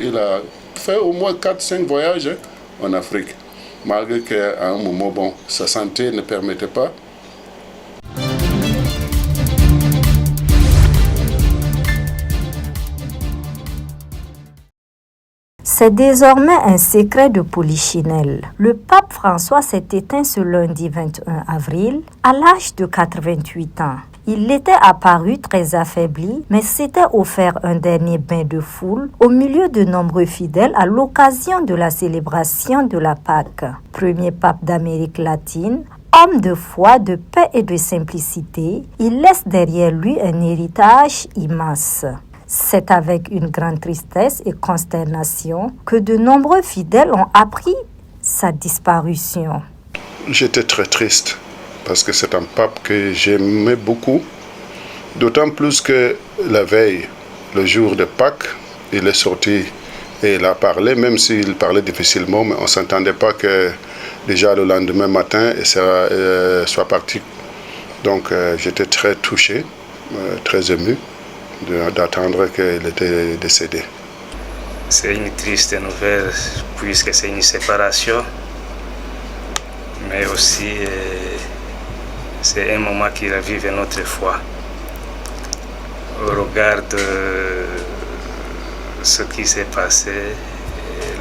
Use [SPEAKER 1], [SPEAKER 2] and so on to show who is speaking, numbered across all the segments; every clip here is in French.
[SPEAKER 1] Il a fait au moins 4-5 voyages en Afrique, malgré qu'à un moment, sa santé ne permettait pas.
[SPEAKER 2] C'est désormais un secret de Polichinelle. Le pape François s'est éteint ce lundi 21 avril à l'âge de 88 ans. Il était apparu très affaibli, mais s'était offert un dernier bain de foule au milieu de nombreux fidèles à l'occasion de la célébration de la Pâque. Premier pape d'Amérique latine, homme de foi, de paix et de simplicité, il laisse derrière lui un héritage immense. C'est avec une grande tristesse et consternation que de nombreux fidèles ont appris sa disparition.
[SPEAKER 1] J'étais très triste parce que c'est un pape que j'aimais beaucoup, d'autant plus que la veille, le jour de Pâques, il est sorti et il a parlé, même s'il parlait difficilement, mais on ne s'entendait pas que déjà le lendemain matin, il soit parti. Donc j'étais très touché, très ému d'attendre qu'il était décédé.
[SPEAKER 3] C'est une triste nouvelle puisque c'est une séparation, mais aussi c'est un moment qui ravive notre foi. Au regard de ce qui s'est passé,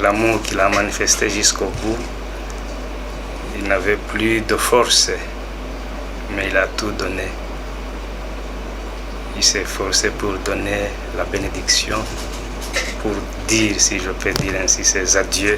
[SPEAKER 3] l'amour qu'il a manifesté jusqu'au bout, il n'avait plus de force, mais il a tout donné. Il s'est forcé pour donner la bénédiction, pour dire, si je peux dire ainsi, ses adieux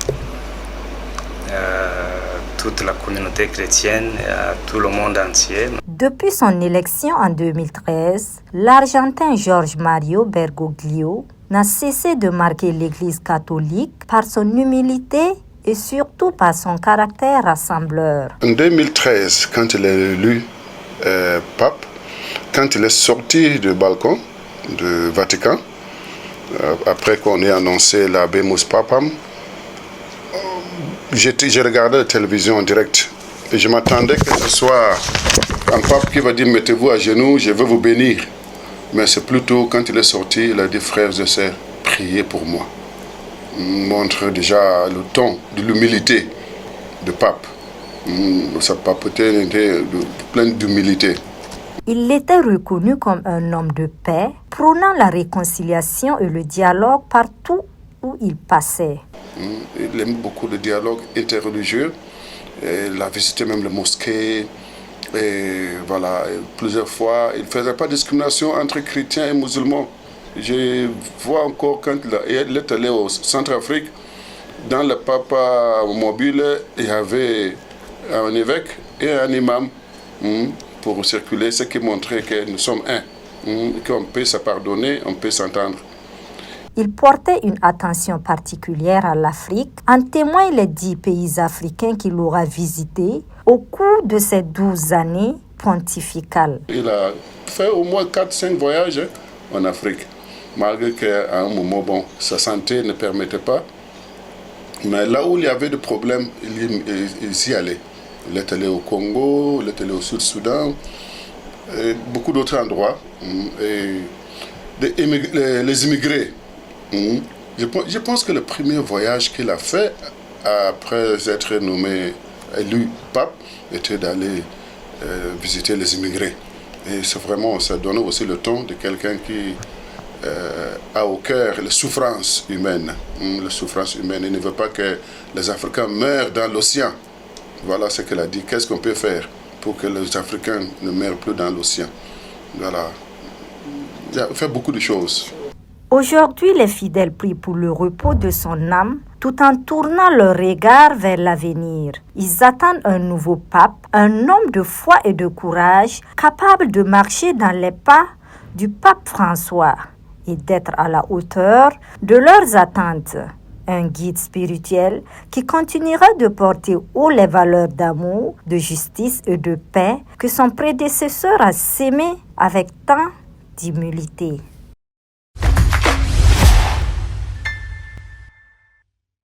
[SPEAKER 3] à toute la communauté chrétienne et à tout le monde entier.
[SPEAKER 2] Depuis son élection en 2013, l'Argentin Jorge Mario Bergoglio n'a cessé de marquer l'Église catholique par son humilité et surtout par son caractère rassembleur.
[SPEAKER 1] En 2013, quand il est élu pape, quand il est sorti du balcon du Vatican, après qu'on ait annoncé l'Habemus Papam, j'ai regardé la télévision en direct et je m'attendais que ce soit un pape qui va dire « mettez-vous à genoux, je veux vous bénir ». Mais c'est plutôt quand il est sorti, il a dit « frères et sœurs, priez pour moi ». Il montre déjà le ton de l'humilité du pape. Sa papeté était pleine d'humilité.
[SPEAKER 2] Il était reconnu comme un homme de paix, prônant la réconciliation et le dialogue partout où il passait.
[SPEAKER 1] Il aime beaucoup le dialogue interreligieux. Il a visité même les mosquées. Et voilà, plusieurs fois, il ne faisait pas de discrimination entre chrétiens et musulmans. Je vois encore quand il est allé au Centrafrique, dans le Papa mobile, il y avait un évêque et un imam. Pour circuler, ce qui montrait que nous sommes un, qu'on peut se pardonner, on peut s'entendre.
[SPEAKER 2] Il portait une attention particulière à l'Afrique, en témoignent les 10 pays africains qu'il aura visités au cours de ces 12 années pontificales.
[SPEAKER 1] Il a fait au moins 4-5 voyages en Afrique, malgré qu'à un moment, sa santé ne permettait pas. Mais là où il y avait des problèmes, il s'y allait. Il est allé au Congo, il est allé au Sud-Soudan, et beaucoup d'autres endroits. Et les immigrés. Je pense que le premier voyage qu'il a fait, après être nommé élu pape, était d'aller visiter les immigrés. Et c'est vraiment, ça donne aussi le ton de quelqu'un qui a au cœur les souffrances humaines. Les souffrances humaines. Il ne veut pas que les Africains meurent dans l'océan. Voilà ce qu'elle a dit. Qu'est-ce qu'on peut faire pour que les Africains ne meurent plus dans l'océan? Voilà. Il a fait beaucoup de choses.
[SPEAKER 2] Aujourd'hui, les fidèles prient pour le repos de son âme, tout en tournant leur regard vers l'avenir. Ils attendent un nouveau pape, un homme de foi et de courage, capable de marcher dans les pas du pape François et d'être à la hauteur de leurs attentes. Un guide spirituel qui continuera de porter haut les valeurs d'amour, de justice et de paix que son prédécesseur a sémées avec tant d'humilité.